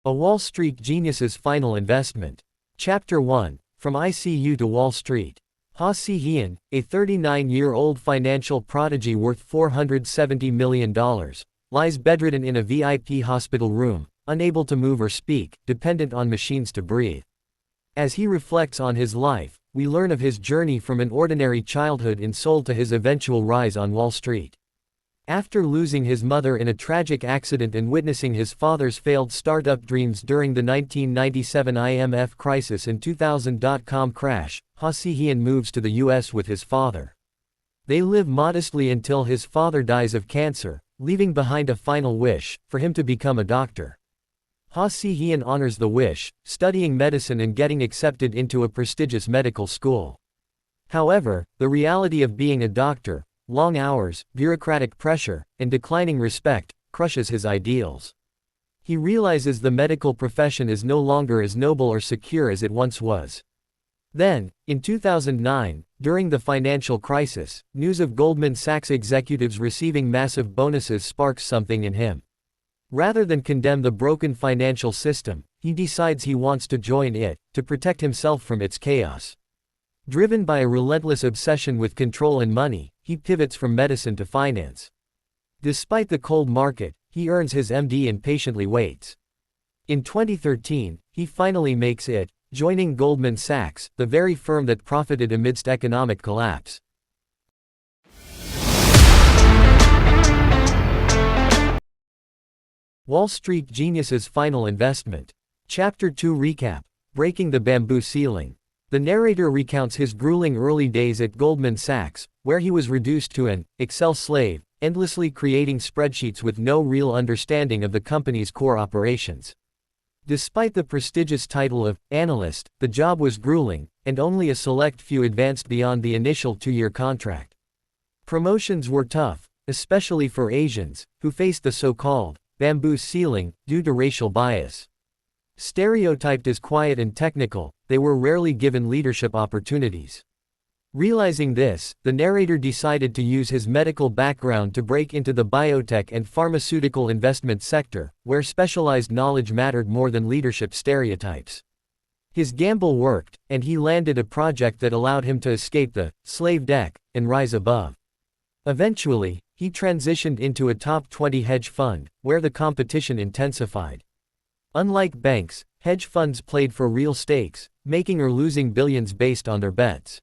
A Wall Street Genius's Final Investment. Chapter 1, From ICU to Wall Street. Ha Si-hyen, a 39-year-old financial prodigy worth $470 million, lies bedridden in a VIP hospital room, unable to move or speak, dependent on machines to breathe. As he reflects on his life, we learn of his journey from an ordinary childhood in Seoul to his eventual rise on Wall Street. After losing his mother in a tragic accident and witnessing his father's failed startup dreams during the 1997 IMF crisis and 2000 dot-com crash, Ha Si-hyen moves to the US with his father. They live modestly until his father dies of cancer, leaving behind a final wish, for him to become a doctor. Ha Si-hyen honors the wish, studying medicine and getting accepted into a prestigious medical school. However, the reality of being a doctor, long hours, bureaucratic pressure, and declining respect, crushes his ideals. He realizes the medical profession is no longer as noble or secure as it once was. Then, in 2009, during the financial crisis, news of Goldman Sachs executives receiving massive bonuses sparks something in him. Rather than condemn the broken financial system, he decides he wants to join it, to protect himself from its chaos. Driven by a relentless obsession with control and money, he pivots from medicine to finance. Despite the cold market, he earns his MD and patiently waits. In 2013, he finally makes it, joining Goldman Sachs, the very firm that profited amidst economic collapse. Wall Street Genius's Final Investment. Chapter 2 Recap. Breaking the Bamboo Ceiling. The narrator recounts his grueling early days at Goldman Sachs, where he was reduced to an Excel slave, endlessly creating spreadsheets with no real understanding of the company's core operations. Despite the prestigious title of analyst, the job was grueling, and only a select few advanced beyond the initial 2-year contract. Promotions were tough, especially for Asians, who faced the so-called bamboo ceiling due to racial bias. Stereotyped as quiet and technical, they were rarely given leadership opportunities. Realizing this, the narrator decided to use his medical background to break into the biotech and pharmaceutical investment sector, where specialized knowledge mattered more than leadership stereotypes. His gamble worked, and he landed a project that allowed him to escape the slave deck and rise above. Eventually, he transitioned into a top 20 hedge fund, where the competition intensified. Unlike banks, hedge funds played for real stakes, making or losing billions based on their bets.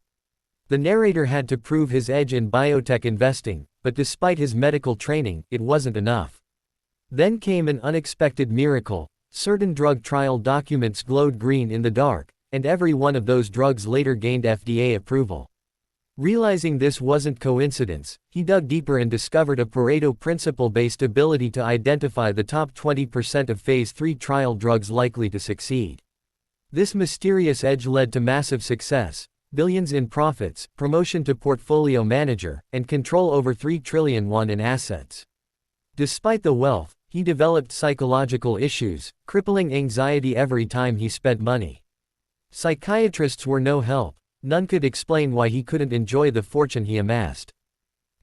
The narrator had to prove his edge in biotech investing, but despite his medical training, it wasn't enough. Then came an unexpected miracle. Certain drug trial documents glowed green in the dark, and every one of those drugs later gained FDA approval. Realizing this wasn't coincidence, he dug deeper and discovered a Pareto principle-based ability to identify the top 20% of Phase 3 trial drugs likely to succeed. This mysterious edge led to massive success, billions in profits, promotion to portfolio manager, and control over 3 trillion won in assets. Despite the wealth, he developed psychological issues, crippling anxiety every time he spent money. Psychiatrists were no help. None could explain why he couldn't enjoy the fortune he amassed.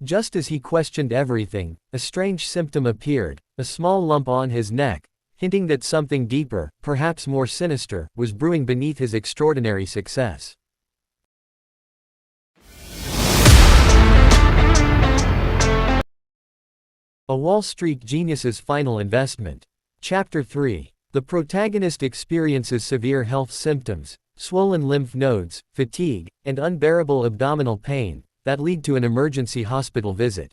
Just as he questioned everything, a strange symptom appeared, a small lump on his neck, hinting that something deeper, perhaps more sinister, was brewing beneath his extraordinary success. A Wall Street Genius's Final Investment. Chapter 3. The protagonist experiences severe health symptoms, swollen lymph nodes, fatigue, and unbearable abdominal pain, that lead to an emergency hospital visit.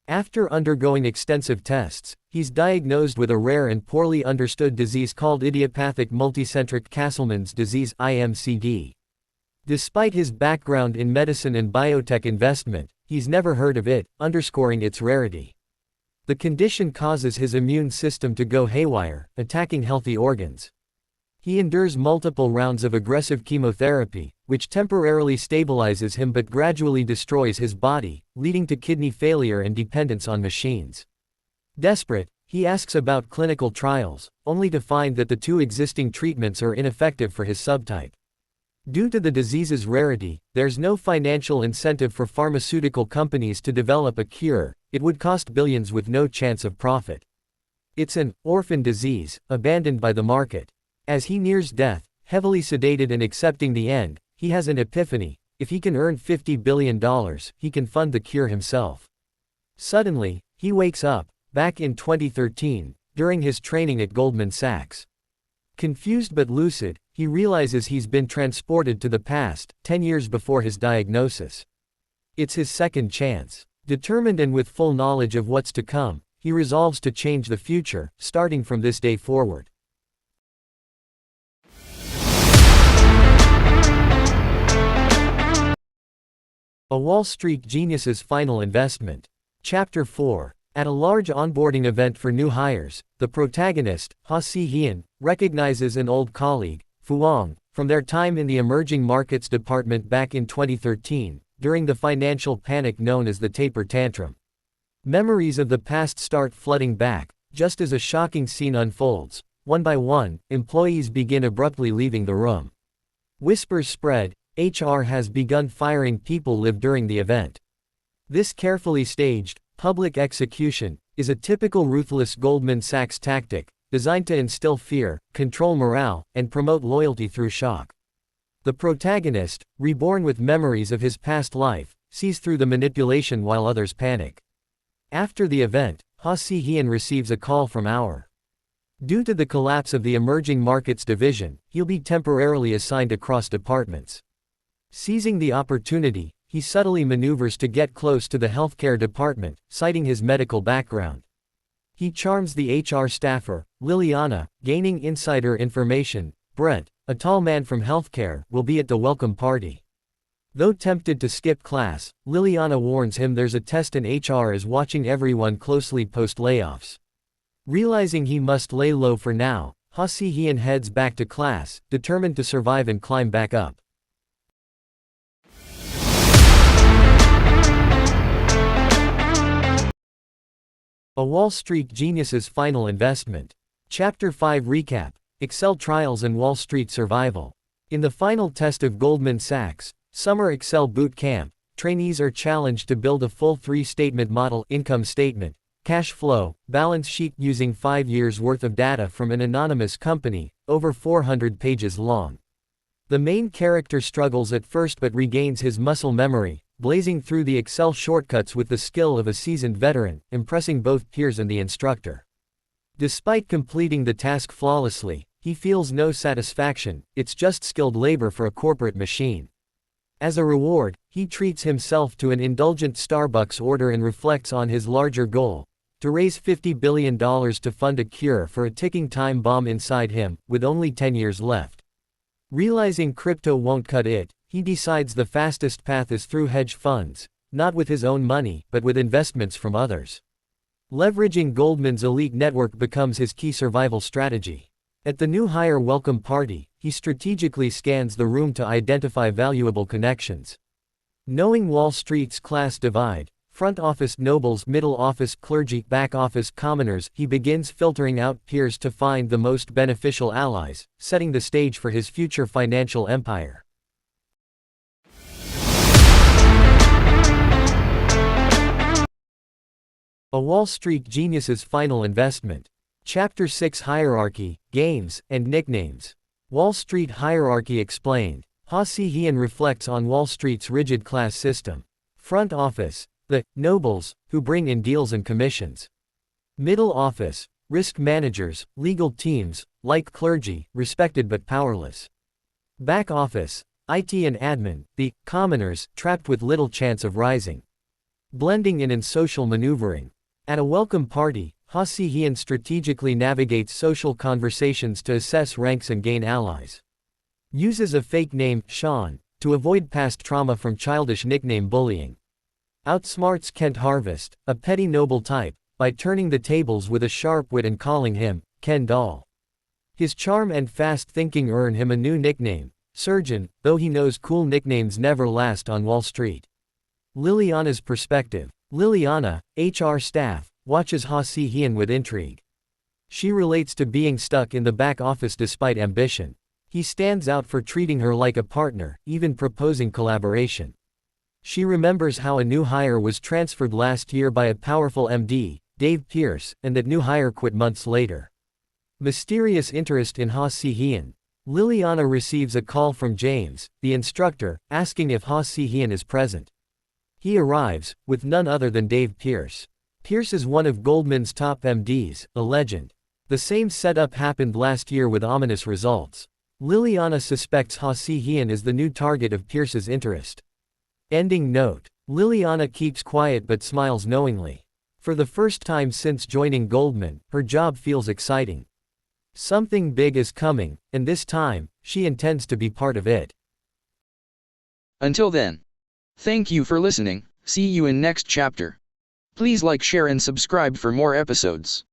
After undergoing extensive tests, he's diagnosed with a rare and poorly understood disease called idiopathic multicentric Castleman's disease (IMCD). Despite his background in medicine and biotech investment, he's never heard of it, underscoring its rarity. The condition causes his immune system to go haywire, attacking healthy organs. He endures multiple rounds of aggressive chemotherapy, which temporarily stabilizes him but gradually destroys his body, leading to kidney failure and dependence on machines. Desperate, he asks about clinical trials, only to find that the 2 existing treatments are ineffective for his subtype. Due to the disease's rarity, there's no financial incentive for pharmaceutical companies to develop a cure. It would cost billions with no chance of profit. It's an orphan disease, abandoned by the market. As he nears death, heavily sedated and accepting the end, he has an epiphany. If he can earn $50 billion, he can fund the cure himself. Suddenly, he wakes up, back in 2013, during his training at Goldman Sachs. Confused but lucid, he realizes he's been transported to the past, 10 years before his diagnosis. It's his second chance. Determined and with full knowledge of what's to come, he resolves to change the future, starting from this day forward. A Wall Street Genius's Final Investment. Chapter 4. At a large onboarding event for new hires, the protagonist, Ha Si-hyun, recognizes an old colleague, Fu Wang, from their time in the Emerging Markets Department back in 2013, during the financial panic known as the taper tantrum. Memories of the past start flooding back, just as a shocking scene unfolds. One by one, employees begin abruptly leaving the room. Whispers spread, HR has begun firing people live during the event. This carefully staged, public execution, is a typical ruthless Goldman Sachs tactic, designed to instill fear, control morale, and promote loyalty through shock. The protagonist, reborn with memories of his past life, sees through the manipulation while others panic. After the event, Ha Si-hyun receives a call from our. Due to the collapse of the Emerging Markets Division, he'll be temporarily assigned across departments. Seizing the opportunity, he subtly maneuvers to get close to the healthcare department, citing his medical background. He charms the HR staffer, Liliana, gaining insider information. Brent, a tall man from healthcare, will be at the welcome party. Though tempted to skip class, Liliana warns him there's a test and HR is watching everyone closely post-layoffs. Realizing he must lay low for now, Ha Si-hyun heads back to class, determined to survive and climb back up. A Wall Street Genius's Final Investment. Chapter 5 Recap. Excel Trials and Wall Street Survival. In the final test of Goldman Sachs Summer Excel Boot Camp, trainees are challenged to build a full three-statement model: income statement, cash flow, balance sheet using 5 years' worth of data from an anonymous company, over 400 pages long. The main character struggles at first but regains his muscle memory, blazing through the Excel shortcuts with the skill of a seasoned veteran, impressing both peers and the instructor. Despite completing the task flawlessly, he feels no satisfaction. It's just skilled labor for a corporate machine. As a reward, he treats himself to an indulgent Starbucks order and reflects on his larger goal: to raise $50 billion to fund a cure for a ticking time bomb inside him, with only 10 years left. Realizing crypto won't cut it, he decides the fastest path is through hedge funds, not with his own money, but with investments from others. Leveraging Goldman's elite network becomes his key survival strategy. At the new hire welcome party, he strategically scans the room to identify valuable connections. Knowing Wall Street's class divide, front office nobles, middle office clergy, back office commoners, he begins filtering out peers to find the most beneficial allies, setting the stage for his future financial empire. A Wall Street Genius's Final Investment. Chapter 6 Hierarchy, Games, and Nicknames. Wall Street Hierarchy Explained. Ha Si-hyun reflects on Wall Street's rigid class system. Front office, the nobles, who bring in deals and commissions. Middle office, risk managers, legal teams, like clergy, respected but powerless. Back office, IT and admin, the commoners, trapped with little chance of rising. Blending in and social maneuvering. At a welcome party, Ha Si-hyun strategically navigates social conversations to assess ranks and gain allies. Uses a fake name, Sean, to avoid past trauma from childish nickname bullying. Outsmarts Kent Harvest, a petty noble type, by turning the tables with a sharp wit and calling him Ken Doll. His charm and fast thinking earn him a new nickname, Surgeon, though he knows cool nicknames never last on Wall Street. Liliana's perspective. Liliana, HR staff, watches Ha Si-hyun with intrigue. She relates to being stuck in the back office despite ambition. He stands out for treating her like a partner, even proposing collaboration. She remembers how a new hire was transferred last year by a powerful MD, Dave Pierce, and that new hire quit months later. Mysterious interest in Ha Si-hyun. Liliana receives a call from James, the instructor, asking if Ha Si-hyun is present. He arrives, with none other than Dave Pierce. Pierce is one of Goldman's top MDs, a legend. The same setup happened last year with ominous results. Liliana suspects Ha Si-hyun is the new target of Pierce's interest. Ending note. Liliana keeps quiet but smiles knowingly. For the first time since joining Goldman, her job feels exciting. Something big is coming, and this time, she intends to be part of it. Until then. Thank you for listening, see you in next chapter. Please like, share and subscribe for more episodes.